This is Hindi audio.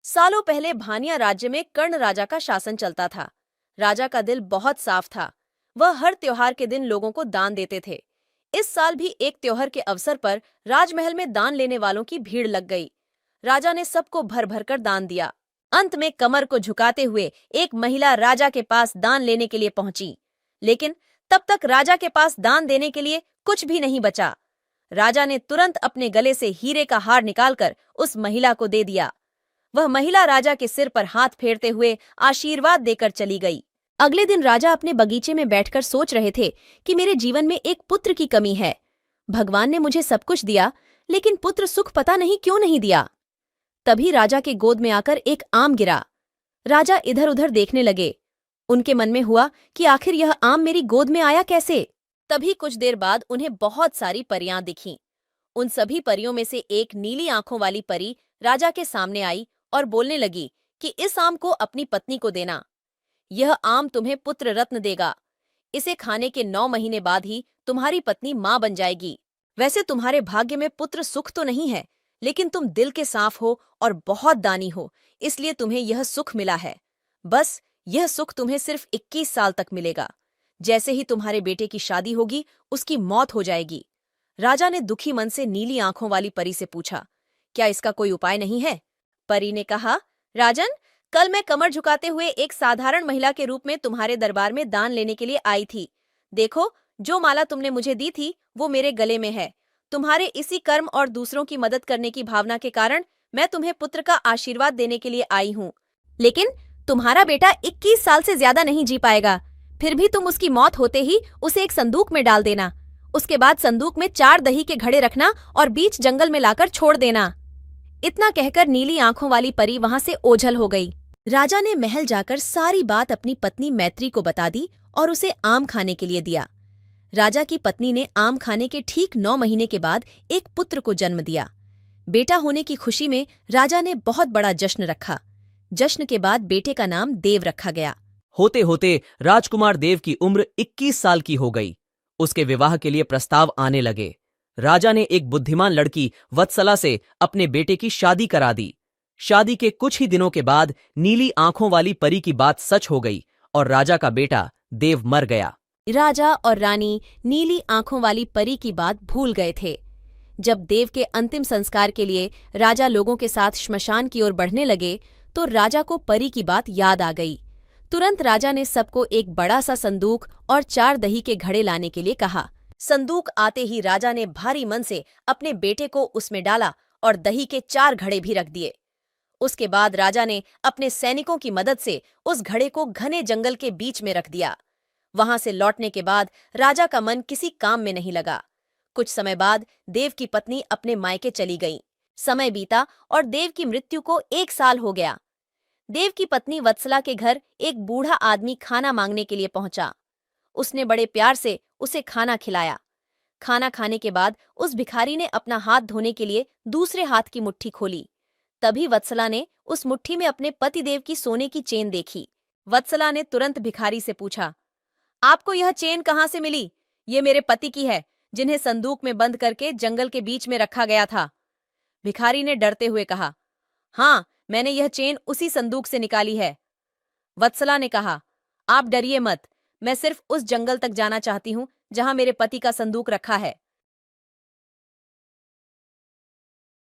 सालों पहले भानिया राज्य में कर्ण राजा का शासन चलता था। राजा का दिल बहुत साफ था। वह हर त्योहार के दिन लोगों को दान देते थे। इस साल भी एक त्योहार के अवसर पर राजमहल में दान लेने वालों की भीड़ लग गई। राजा ने सबको भर भर कर दान दिया। अंत में कमर को झुकाते हुए एक महिला राजा के पास दान लेने के लिए पहुंची, लेकिन तब तक राजा के पास दान देने के लिए कुछ भी नहीं बचा। राजा ने तुरंत अपने गले से हीरे का हार निकालकर उस महिला को दे दिया। वह महिला राजा के सिर पर हाथ फेरते हुए आशीर्वाद देकर चली गई। अगले दिन राजा अपने बगीचे में बैठकर सोच रहे थे कि मेरे जीवन में एक पुत्र की कमी है। भगवान ने मुझे सब कुछ दिया, लेकिन पुत्र सुख पता नहीं क्यों नहीं दिया। तभी राजा के गोद में आकर एक आम गिरा। राजा इधर उधर देखने लगे। उनके मन में हुआ कि आखिर यह आम मेरी गोद में आया कैसे। तभी कुछ देर बाद उन्हें बहुत सारी परियां दिखीं। उन सभी परियों में से एक नीली आंखों वाली परी राजा के सामने आई और बोलने लगी कि इस आम को अपनी पत्नी को देना। यह आम तुम्हें पुत्र रत्न देगा। इसे खाने के 9 महीने बाद ही तुम्हारी पत्नी मां बन जाएगी। वैसे तुम्हारे भाग्य में पुत्र सुख तो नहीं है, लेकिन तुम दिल के साफ हो और बहुत दानी हो, इसलिए तुम्हें यह सुख मिला है। बस यह सुख तुम्हें सिर्फ 21 साल तक मिलेगा। जैसे ही तुम्हारे बेटे की शादी होगी, उसकी मौत हो जाएगी। राजा ने दुखी मन से नीली आंखों वाली परी से पूछा, क्या इसका कोई उपाय नहीं है? परी ने कहा, राजन, कल मैं कमर झुकाते हुए एक साधारण महिला के रूप में तुम्हारे दरबार में दान लेने के लिए आई थी। देखो, जो माला तुमने मुझे दी थी वो मेरे गले में है। तुम्हारे इसी कर्म और दूसरों की मदद करने की भावना के कारण मैं तुम्हें पुत्र का आशीर्वाद देने के लिए आई हूँ। लेकिन तुम्हारा बेटा 21 साल से ज्यादा नहीं जी पाएगा। फिर भी तुम उसकी मौत होते ही उसे एक संदूक में डाल देना। उसके बाद संदूक में 4 दही के घड़े रखना और बीच जंगल में लाकर छोड़ देना। इतना कहकर नीली आंखों वाली परी वहां से ओझल हो गई। राजा ने महल जाकर सारी बात अपनी पत्नी मैत्री को बता दी और उसे आम खाने के लिए दिया। राजा की पत्नी ने आम खाने के ठीक 9 महीने के बाद एक पुत्र को जन्म दिया। बेटा होने की खुशी में राजा ने बहुत बड़ा जश्न रखा। जश्न के बाद बेटे का नाम देव रखा गया। होते होते राजकुमार देव की उम्र 21 साल की हो गई। उसके विवाह के लिए प्रस्ताव आने लगे। राजा ने एक बुद्धिमान लड़की वत्सला से अपने बेटे की शादी करा दी। शादी के कुछ ही दिनों के बाद नीली आंखों वाली परी की बात सच हो गई और राजा का बेटा देव मर गया। राजा और रानी नीली आंखों वाली परी की बात भूल गए थे। जब देव के अंतिम संस्कार के लिए राजा लोगों के साथ श्मशान की ओर बढ़ने लगे, तो राजा को परी की बात याद आ गई। तुरंत राजा ने सबको एक बड़ा सा संदूक और 4 दही के घड़े लाने के लिए कहा। संदूक आते ही राजा ने भारी मन से अपने बेटे को उसमें डाला और दही के 4 घड़े भी रख दिए। उसके बाद राजा ने अपने सैनिकों की मदद से उस घड़े को घने जंगल के बीच में रख दिया। वहां से लौटने के बाद राजा का मन किसी काम में नहीं लगा। कुछ समय बाद देव की पत्नी अपने मायके चली गई। समय बीता और देव की मृत्यु को 1 साल हो गया। देव की पत्नी वत्सला के घर एक बूढ़ा आदमी खाना मांगने के लिए पहुंचा। उसने बड़े प्यार से उसे खाना खिलाया। खाना खाने के बाद उस भिखारी ने अपना हाथ धोने के लिए दूसरे हाथ की मुट्ठी खोली। तभी वत्सला ने उस मुट्ठी में अपने पति देव की सोने की चेन देखी। वत्सला ने तुरंत भिखारी से पूछा, आपको यह चेन कहाँ से मिली? ये मेरे पति की है, जिन्हें संदूक में बंद करके जंगल के बीच में रखा गया था। भिखारी ने डरते हुए कहा, हाँ, मैंने यह चेन उसी संदूक से निकाली है। वत्सला ने कहा, आप डरिए मत, मैं सिर्फ उस जंगल तक जाना चाहती हूँ जहां मेरे पति का संदूक रखा है।